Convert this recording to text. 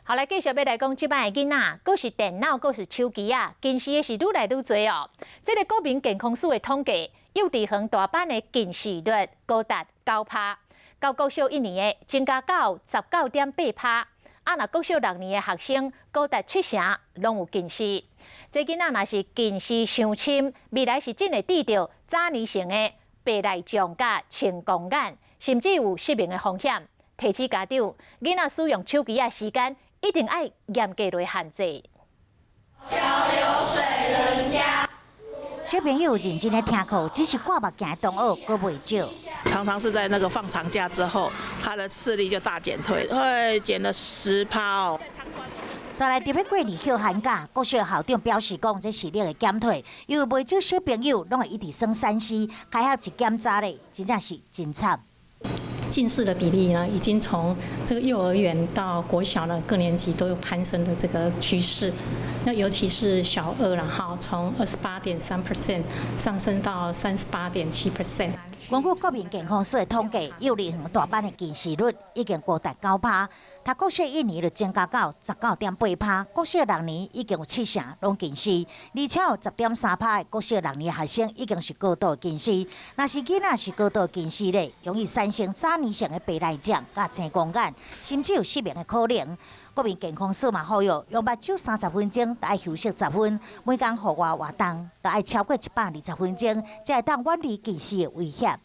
好，来继续要来讲即摆的囡仔，佫是电脑，佫是手机啊，近视的是愈来愈多哦。这个国民健康署的统计，幼稚园大班的近视率高达9%，到国小1年的增加到19.8%。啊，若国小6年的学生高达70%拢有近视。这囡仔若是近视伤深，未来是真会得到早年型的白内障甲青光眼，甚至有失明的风险。提醒家长，囡仔使用手机的时间一定要严格来限制。小流水人家。小朋友认真的听课，只是挂目镜同学阁袂少。常常是在那个放长假之后，他的视力就大减退，会减了10%哦。再来特别过年休寒假，国小校长表示讲，这视力的减退，因为袂少小朋友拢会一直耍3C，开学一检查咧，真正是真惨。近视的比例呢，已经从这个幼儿园到国小呢，各年级都有攀升的这个趋势。那尤其是小二了哈，从28.3% 上升到38.7%。根据国民健康署的统计，幼儿园大班的近视率已经高达9%，读国小1年就增加到19.8%，国小6年已经有70%拢近视，而且有10.3%的国小6年学生已经是高度近视。若是囡仔是高度近视咧，容易产生早年性的白内障、甲青光眼，甚至有失明的可能。国民健康署嘛呼吁，用目睭30分钟，就要休息10分，每天户外活动，就要超过120分钟，才会当远离近视的危险。